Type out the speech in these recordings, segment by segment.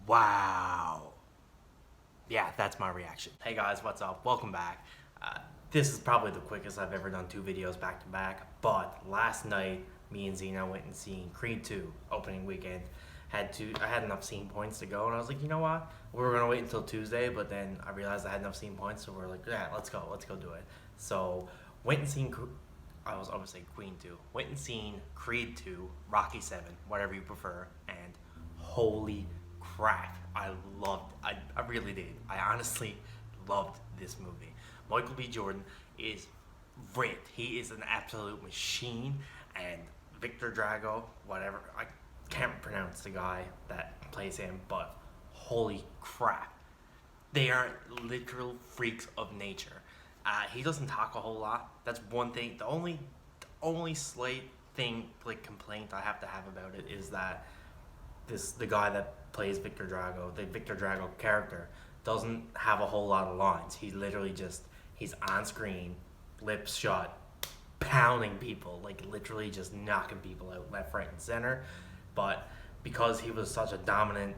Wow. Yeah, that's my reaction. Hey guys, what's up? Welcome back. This is probably the quickest I've ever done 2 videos back to back, but last night, me and Zena went and seen Creed 2 opening weekend. I had enough scene points to go, and I was like, you know what? We were gonna wait until Tuesday, but then I realized I had enough scene points, so we're like, yeah, let's go do it. So went and seen. I was obviously Queen 2. Went and seen Creed 2, Rocky 7, whatever you prefer, and holy crap, I really did. I honestly loved this movie. Michael B. Jordan is ripped. He is an absolute machine, and Victor Drago, whatever, I can't pronounce the guy that plays him, but holy crap. They are literal freaks of nature. He doesn't talk a whole lot. That's one thing. The only slight thing, like complaint I have to have about it is that the guy that plays Victor Drago, the Victor Drago character, doesn't have a whole lot of lines. He literally he's on screen, lips shut, pounding people, like literally just knocking people out left, right, and center. But because he was such a dominant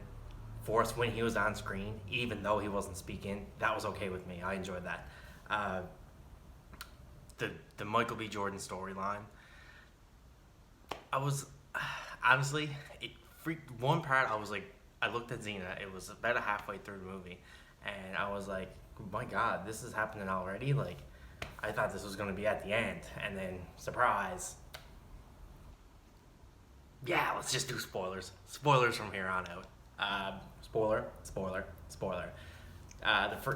force when he was on screen, even though he wasn't speaking, that was okay with me. I enjoyed that. The Michael B. Jordan storyline, I was honestly, it freaked. One part, I looked at Xena. It was about halfway through the movie, and I was like, oh my God, this is happening already. Like, I thought this was gonna be at the end, and then surprise. Yeah, let's just do spoilers. Spoilers from here on out. Spoiler.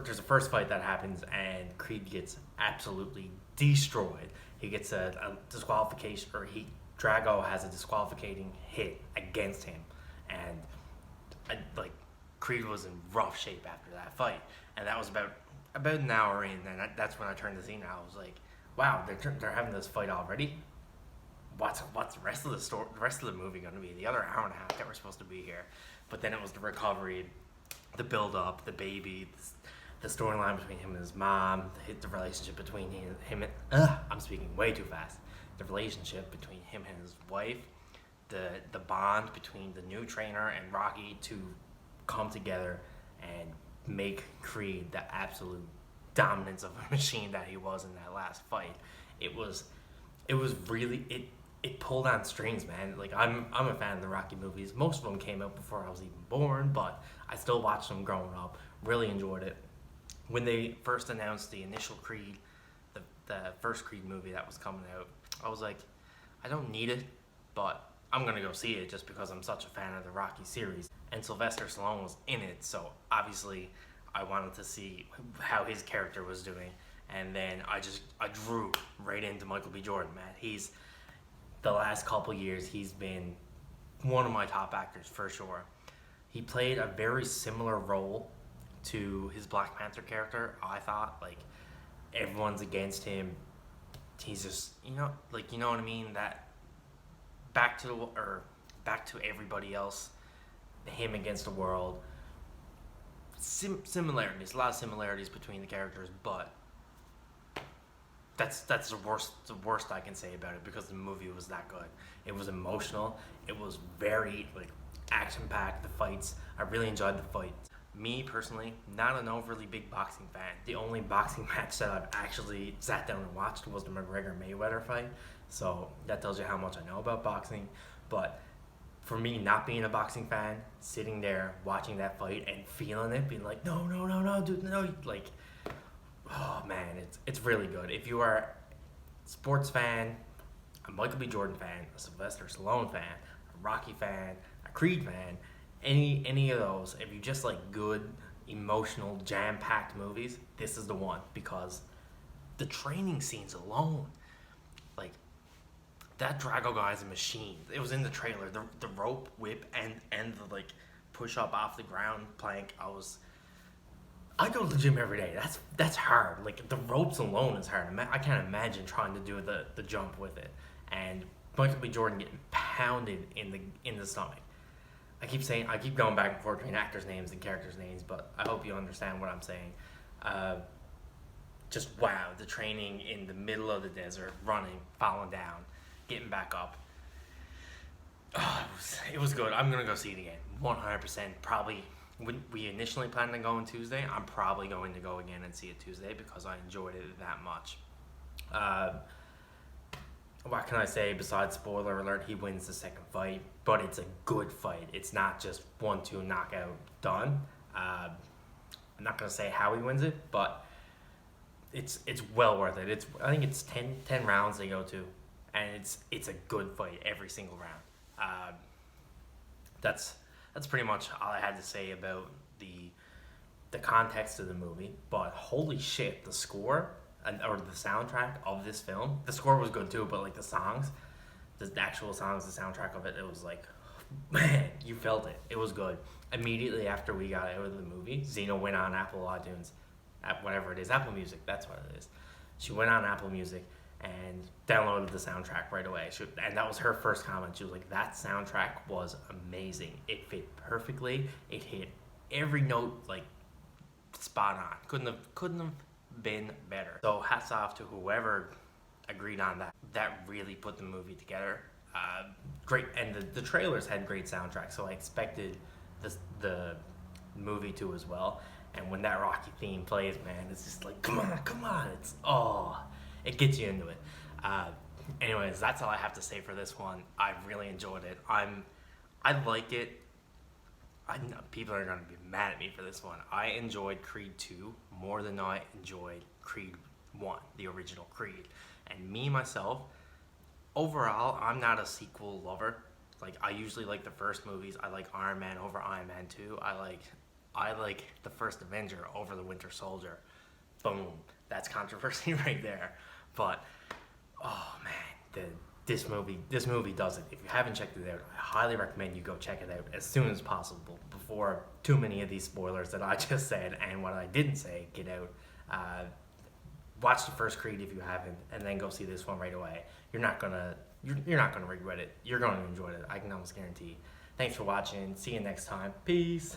There's a first fight that happens, and Creed gets absolutely destroyed. He gets a disqualification, or Drago has a disqualifying hit against him, and Creed was in rough shape after that fight, and that was about an hour in, and that's when I turned to Xena. I was like, wow, they're having this fight already. What's the rest of the rest of the movie going to be? The other hour and a half that we're supposed to be here, but then it was the recovery, the build up, the baby, the storyline between him and his mom, the relationship between him and I'm speaking way too fast. The relationship between him and his wife, the bond between the new trainer and Rocky to come together and make Creed the absolute dominance of a machine that he was in that last fight. It was really it pulled on strings, man. Like, I'm a fan of the Rocky movies. Most of them came out before I was even born, but I still watched them growing up. Really enjoyed it. When they first announced the initial Creed, the first Creed movie that was coming out, I was like, I don't need it, but I'm gonna go see it just because I'm such a fan of the Rocky series. And Sylvester Stallone was in it, so obviously I wanted to see how his character was doing. And then I drew right into Michael B. Jordan, man. The last couple years, he's been one of my top actors for sure. He played a very similar role to his Black Panther character. I thought, like, everyone's against him. He's just, you know what I mean? That back to everybody else, him against the world. Similarities, a lot of similarities between the characters, but that's the worst I can say about it, because the movie was that good. It was emotional. It was very action-packed. The fights, I really enjoyed the fights. Me personally, not an overly big boxing fan. The only boxing match that I've actually sat down and watched was the McGregor-Mayweather fight. So that tells you how much I know about boxing. But for me, not being a boxing fan, sitting there watching that fight and feeling it, being like, no, dude, no, like, oh man, it's really good. If you are a sports fan, a Michael B. Jordan fan, a Sylvester Stallone fan, a Rocky fan, a Creed fan, any of those, if you just like good, emotional, jam-packed movies, this is the one, because the training scenes alone, like, that Drago guy is a machine. It was in the trailer. The rope whip and the push up off the ground plank. I go to the gym every day. That's hard. Like, the ropes alone is hard. I can't imagine trying to do the jump with it. And Michael B. Jordan getting pounded in the stomach. I keep going back and forth between actors' names and characters' names, but I hope you understand what I'm saying. Just wow, the training in the middle of the desert, running, falling down, getting back up. Oh, it was good. I'm gonna go see it again, 100%. Probably we initially planned on going Tuesday. I'm probably going to go again and see it Tuesday because I enjoyed it that much. Uh, what can I say besides spoiler alert? He wins the second fight, but it's a good fight. It's not just 1-2 knockout done. I'm not gonna say how he wins it, but it's well worth it. I think it's 10 rounds they go to, and it's a good fight every single round. That's pretty much all I had to say about the context of the movie. But holy shit, the score or the soundtrack of this film. The score was good too, but like the songs, the actual songs, the soundtrack of it, it was like, man, you felt it. It was good. Immediately after we got out of the movie, Xena went on Apple iTunes, whatever it is, Apple Music. That's what it is. She went on Apple Music and downloaded the soundtrack right away. And that was her first comment. She was like, "That soundtrack was amazing. It fit perfectly. It hit every note like spot on. Couldn't have been better." So hats off to whoever agreed on that. That really put the movie together. Great, and the trailers had great soundtracks, so I expected the movie to as well. And when that Rocky theme plays, man, it's just like, come on, it gets you into it. Anyways, that's all I have to say for this one. I really enjoyed it. I like it. I know people are gonna be mad at me for this one. I enjoyed Creed 2 more than I enjoyed Creed 1, the original Creed. And me myself, overall, I'm not a sequel lover. Like, I usually like the first movies. I like Iron Man over Iron Man 2. I like the first Avenger over the Winter Soldier. Boom. That's controversy right there. But, oh man, this movie does it. If you haven't checked it out, I highly recommend you go check it out as soon as possible before too many of these spoilers that I just said and what I didn't say get out. Watch the first Creed if you haven't, and then go see this one right away. You're not gonna regret it. You're going to enjoy it. I can almost guarantee. Thanks for watching. See you next time. Peace.